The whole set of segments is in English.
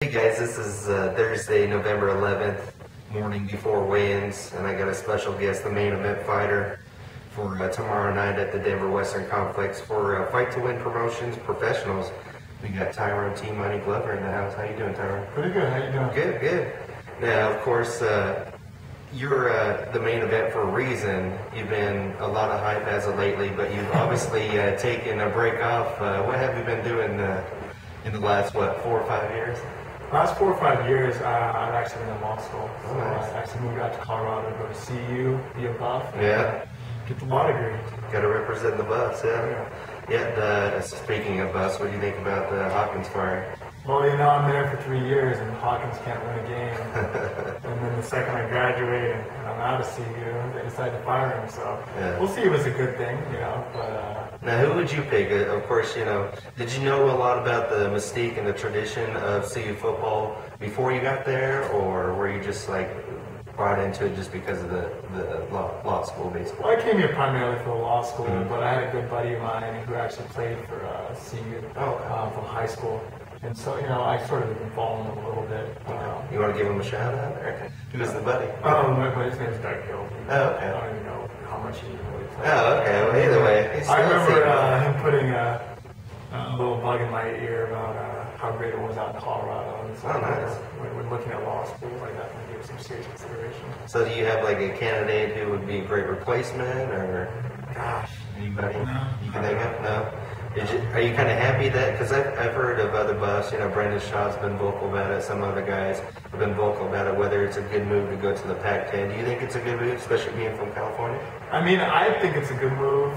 Hey guys, this is Thursday, November 11th, morning before weigh-ins, and I got a special guest, the main event fighter for tomorrow night at the Denver Western Complex for Fight to Win Promotions Professionals. We got Tyrone Glover in the house. How you doing, Tyrone? Pretty good. How you doing? Good, good. Now, of course, you're the main event for a reason. You've been a lot of hype as of lately, but you've obviously taken a break off. What have you been doing in the last, 4 or 5 years? Last 4 or 5 years, I've actually been in law school. Oh, nice. I actually moved out to Colorado to go to CU, be a buff, Yeah. get the law degree. Got to represent the Buffs, yeah. Yeah, speaking of Buffs, what do you think about the Hawkins fire? Well, you know, I'm there for 3 years, and Hawkins can't win a game. And then the second I graduate and I'm out of CU, they decide to fire him. So Yeah. we'll see if it's a good thing, you know. But Now, who would you pick? Of course, you know, did you know a lot about the mystique and the tradition of CU football before you got there, or were you just like brought into it just because of the law school, basically? well, I came here primarily for the law school, but I had a good buddy of mine who actually played for CU from high school. And so, you know, I sort of been following him a little bit. You want to give him a shout out? Okay. Who's the buddy? His name's Doug Hill. Oh, okay. I don't even know how much he really played. Oh, okay. Well, either way. I remember him putting a little bug in my ear about how great it was out in Colorado. And so nice. When looking at law schools, I definitely gave some serious consideration. So do you have like a candidate who would be a great replacement, or Gosh. anybody No. you can think of? No? Are you kind of happy that, because I've heard of other buffs, you know, Brendan Shaw's been vocal about it, some other guys have been vocal about it, whether it's a good move to go to the Pac-10. Do you think it's a good move, especially being from California? I mean, I think it's a good move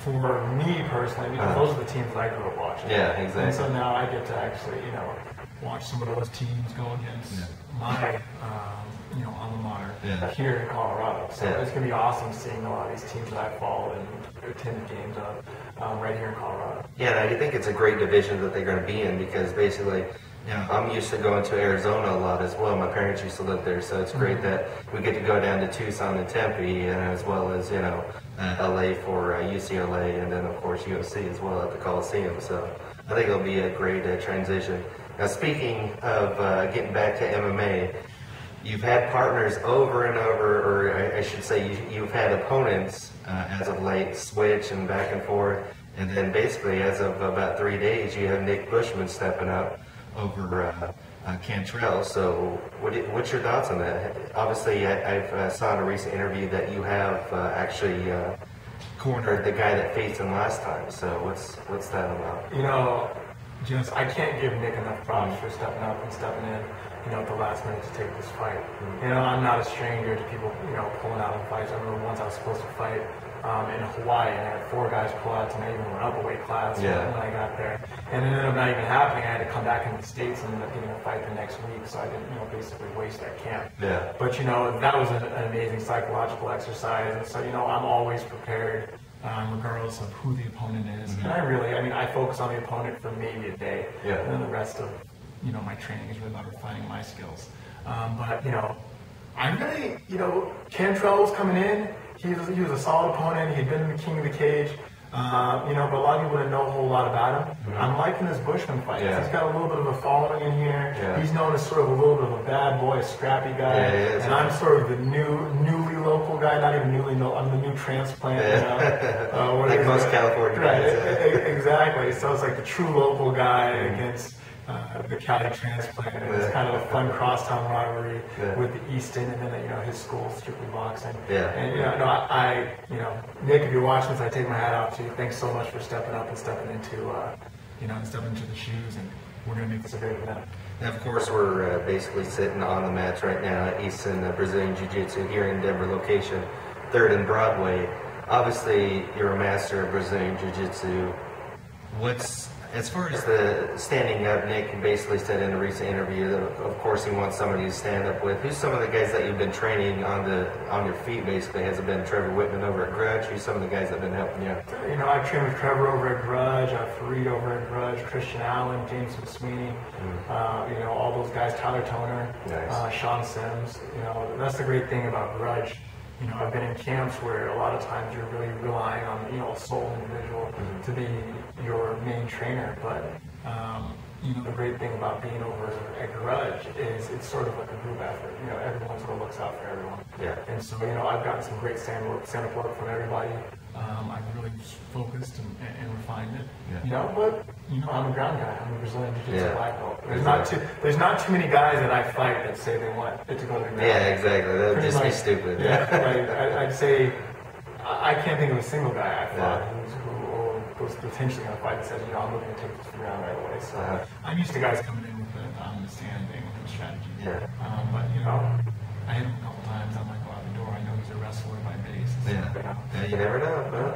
for me personally, because those are the teams that I grew up watching. Yeah, exactly. And so now I get to actually, you know, watch some of those teams go against my, you know, alma mater here in Colorado. So it's going to be awesome seeing a lot of these teams that I follow and attend the games of right here in Colorado. Yeah, and I think it's a great division that they're going to be in, because basically, you know, I'm used to going to Arizona a lot as well. My parents used to live there, so it's great that we get to go down to Tucson and Tempe, and as well as, you know, LA for UCLA, and then of course USC as well at the Coliseum. So I think it'll be a great transition. Now, speaking of getting back to MMA, you've had partners over and over, or I should say you've had opponents as of late switch and back and forth, and then basically as of about 3 days you have Nick Bushman stepping up over Cantrell. So what's your thoughts on that? Obviously I've saw in a recent interview that you have actually cornered the guy that faced him last time. So what's that about? You know, just I can't give Nick enough props for stepping up and stepping in, you know, at the last minute to take this fight. You know, I'm not a stranger to people, you know, pulling out in fights. I remember once I was supposed to fight in Hawaii, and I had 4 guys pull out to not even went up a weight class when I got there. And it ended up not even happening. I had to come back into the States and ended up getting a fight the next week, so I didn't, you know, basically waste that camp. Yeah. But, you know, that was an amazing psychological exercise, and so, you know, I'm always prepared. Regardless of who the opponent is. And I focus on the opponent for maybe a day. Yeah. And then the rest of, you know, my training is really about refining my skills. But, you know, I'm really, you know, Cantrell was coming in. He was a solid opponent. He'd been the king of the cage. You know, but a lot of people didn't know a whole lot about him. I'm liking this Bushman fight. Yeah. He's got a little bit of a following in here. Yeah. He's known as sort of a little bit of a bad boy, a scrappy guy. And I'm sort of the newly local guy, not even newly, I'm the new transplant. Yeah. You know? Like most California guys. Right, exactly. So it's like the true local guy against the Cali transplant. And it's kind of a fun crosstown rivalry with the Easton, and then, you know, his school, strictly boxing. Yeah. And, you know, you know, Nick, if you're watching this, I take my hat off to you. Thanks so much for stepping up and stepping into, you know, stepping into the shoes, and we're going to make this a great event. Now, of course, we're basically sitting on the mats right now at Easton Brazilian Jiu Jitsu here in Denver location, 3rd and Broadway. Obviously, you're a master of Brazilian Jiu Jitsu. As far as the standing up, Nick basically said in a recent interview that, of course, he wants somebody to stand up with. Who's some of the guys that you've been training on your feet, basically? Has it been Trevor Whitman over at Grudge? Who's some of the guys that have been helping you? You know, I've trained with Trevor over at Grudge, Fareed over at Grudge, Christian Allen, James McSweeney, you know, all those guys, Tyler Toner, Sean Sims. You know, that's the great thing about Grudge. You know, I've been in camps where a lot of times you're really relying on, you know, a sole individual to be your main trainer. But the great thing about being over a grudge is it's sort of like a group effort. Everyone sort of looks out for everyone. Yeah. And so, I've gotten some great stand-up work from everybody. I've really focused and refined it. Yeah. But I'm a ground guy. I'm a Brazilian Jiu Jitsu black belt. There's not too many guys that I fight that say they want it to go to the ground. Yeah, exactly. That would just be stupid. Yeah. I'd say I can't think of a single guy I fought who was potentially going to fight that says, I'm looking to take this to the ground right away. So I'm used to guys coming in with the stand thing, with the strategy. Yeah. But I hit him a couple times. I might go out the door. I know he's a wrestler by base. Yeah, you never know.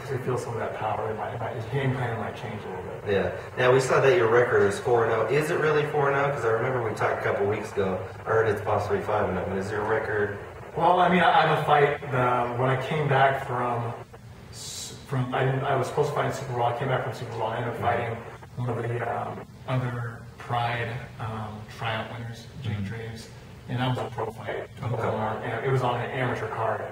So he feels some of that power. His game plan might change a little bit. Yeah. Now, we saw that your record is 4-0. Is it really 4-0? Because I remember we talked a couple weeks ago. I heard it's possibly 5-0. But is your record? Well, I have a fight. When I came back from I was supposed to fight in Super Bowl. I came back from Super Bowl. I ended up fighting one of the other Pride tryout winners, Jake Draves. And that was a pro fight. And it was on an amateur card.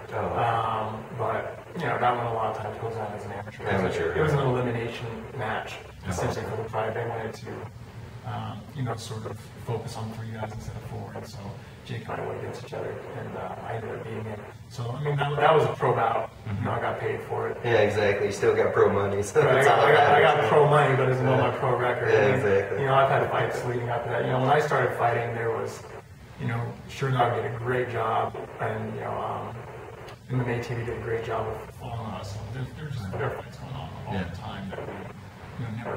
But, that one a lot of times goes on as an amateur. It was an elimination match, essentially, for the Pride. They wanted to, sort of focus on 3 guys instead of 4. And so Jake and I went against each other, and I ended up beating him. So, that was a pro bout. I got paid for it. Yeah, exactly. You still got pro money. So I got pro money, but it's not my pro record. Yeah, exactly. I've had fights leading up to that. When I started fighting, there was, Sure Dog did a great job, and, MMA TV did a great job of following us. So there are fights going on all the time that we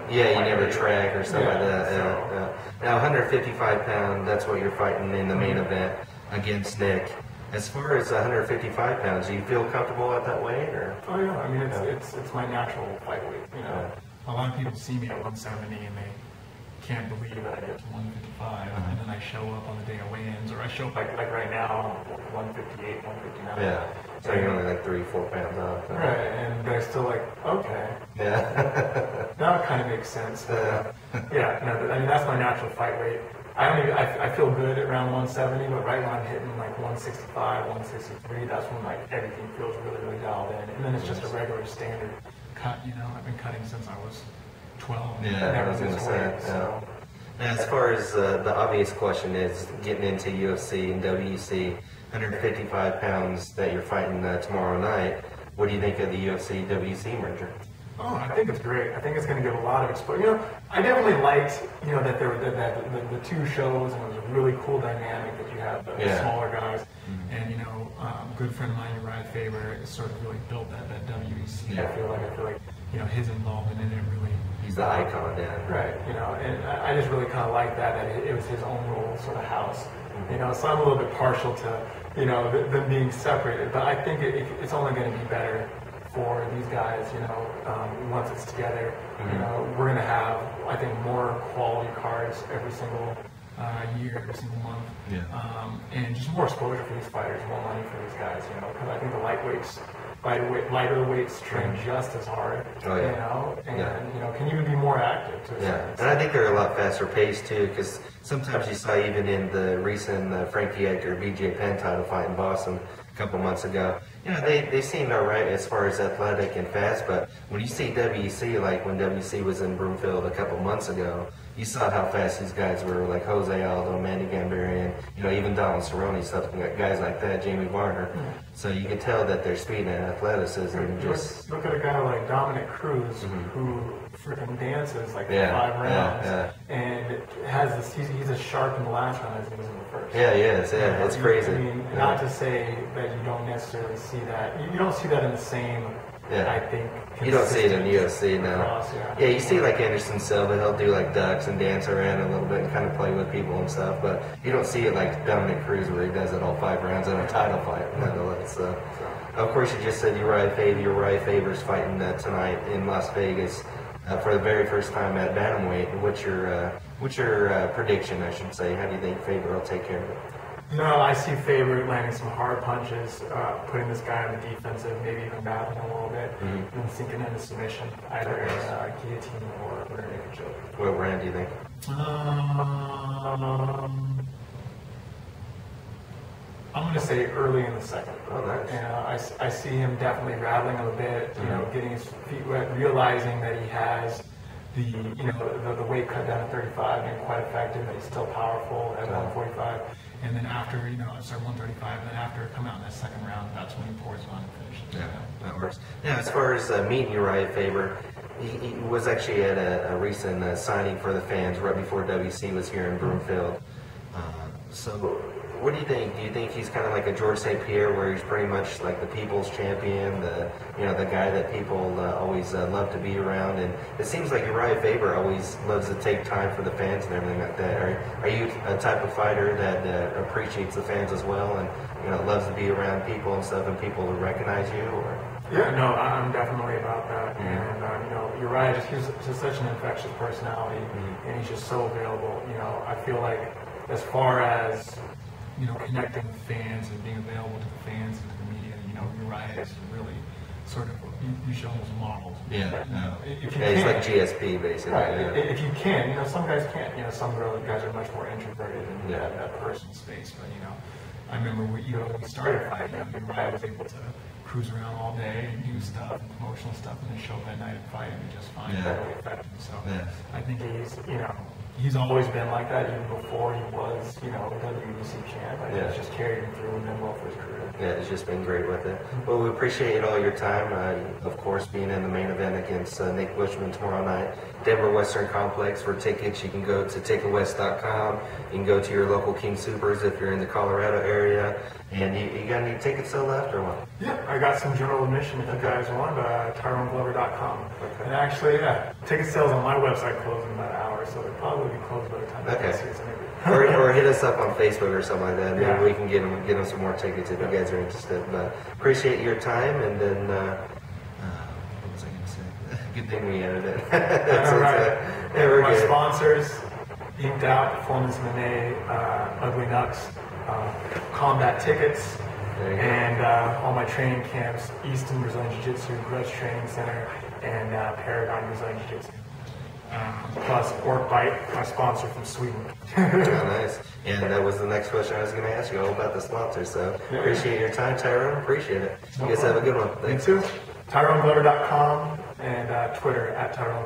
you never track or something like that. Now, 155 pound, that's what you're fighting in the main event against Nick. As far as 155 pounds, do you feel comfortable at that weight? Or? Oh yeah, it's my natural fight weight. A lot of people see me at 170 and they can't believe that I get to 155, and then I show up on the day of weigh-ins, or I show up like right now, 158, 159. Yeah. So you're only like 3-4 pounds off. Right, and they're still like, okay. Yeah. Now it kind of makes sense. But, that's my natural fight weight. I feel good at around 170, but right when I'm hitting like 165, 163, that's when like everything feels really, really dialed in. And then it's just a regular standard cut. I've been cutting since I was 12. Yeah, I was going to say. So. Now, as far as the obvious question is getting into UFC and WEC, 155 pounds that you're fighting tomorrow night. What do you think of the UFC WEC merger? Oh, I think it's great. I think it's going to give a lot of exposure. I definitely liked, that there were the 2 shows, and it was a really cool dynamic that you have the smaller guys, and good friend of mine, Uriah Faber, sort of really built that WEC. I feel like his involvement in it really. He's the icon, Right. And I just really kind of like that it was his own little sort of house. So I'm a little bit partial to them being separated, but I think it's only going to be better for these guys, once it's together. We're going to have, I think, more quality cards every single year, every single month. And just more exposure for these fighters, more money for these guys, because I think the lighter weights train just as hard, and can even be more active to a certain extent. And I think they're a lot faster paced too, because sometimes you saw even in the recent Frankie Edgar BJ Penn title fight in Boston a couple months ago, they seemed all right as far as athletic and fast, but when you see WEC, like when WEC was in Broomfield a couple months ago, you saw how fast these guys were, like Jose Aldo, Manny Gambarian, even Donald Cerrone, stuff, guys like that, Jamie Varner. So you can tell that their speed and athleticism look at a guy like Dominic Cruz, who freaking dances like 5 rounds, and has this. He's as sharp in the last round as he was in the first. Yeah, he is. Yeah, it's crazy. Not to say that you don't necessarily see that. You don't see that in the same. I think you don't see it in UFC now. Across, you see like Anderson Silva, he'll do like ducks and dance around a little bit and kind of play with people and stuff, but you don't see it like Dominic Cruz where he does it all 5 rounds in a title fight. Nonetheless, of course, you just said Uriah Faber's fighting tonight in Las Vegas for the very first time at bantamweight. What's your prediction? I should say. How do you think Faber will take care of it? I see Faber landing some hard punches, putting this guy on the defensive, maybe even battling him a little bit, and then sinking into submission, either guillotine or rear naked choke. What round do you think? I'm going to say early in the second. Oh, nice. I see him definitely rattling a bit, getting his feet wet, realizing that he has the weight cut down to 35 being quite effective, that he's still powerful at 145. And then after, I started 135, and then after coming out in that second round, that's when he pours on and finished. Yeah, that works. Yeah, as far as meeting Uriah Faber, he was actually at a recent signing for the fans right before WC was here in Broomfield. So what do you think? Do you think he's kind of like a George St. Pierre, where he's pretty much like the people's champion, the guy that people always love to be around? And it seems like Uriah Faber always loves to take time for the fans and everything like that. Are you a type of fighter that appreciates the fans as well, and loves to be around people and stuff, and people to recognize you? Or? Yeah, no, I'm definitely about that. And Uriah, he's just such an infectious personality, and he's just so available. I feel like as far as connecting with fans and being available to the fans and to the media, Uriah is really sort of, you show those models. Yeah. He's like GSP, basically. Right. Yeah. If you can, some guys can't. Some guys are much more introverted and that personal space. But, I remember when we started fighting, Uriah was able to cruise around all day and do stuff, and promotional stuff, and then show up at night and fight and just find it really effective. So I think he's always been like that, even before he was, a WBC champ. I think it's just carried him through and been well for his career. Yeah, it's just been great with it. Well, we appreciate all your time. Of course, being in the main event against Nick Bushman tomorrow night, Denver Western Complex. For tickets, you can go to takeawest.com. You can go to your local King Supers if you're in the Colorado area. And you got any tickets still left or what? Yeah, I got some general admission if you guys want, TyroneGlover.com. Okay. And actually, ticket sales on my website close in about an hour, so they'll probably be closed by the time Okay. see us maybe. or hit us up on Facebook or something like that. Maybe we can get them some more tickets if you guys are interested. But appreciate your time, and then what was I going to say? Good thing we ended it. All right. My good. sponsors: Inked Out, Performance MMA, Ugly Nuts, Combat Tickets, and all my training camps: Easton Brazilian Jiu Jitsu, Grudge Training Center, and Paradigm Brazilian Jiu Jitsu. Plus Orc Bite, my sponsor from Sweden. Nice. And that was the next question I was going to ask you all about the sponsor. So appreciate your time, Tyrone. Appreciate it. You guys have a good one. Thanks. TyroneGlover.com and Twitter @Tyrone.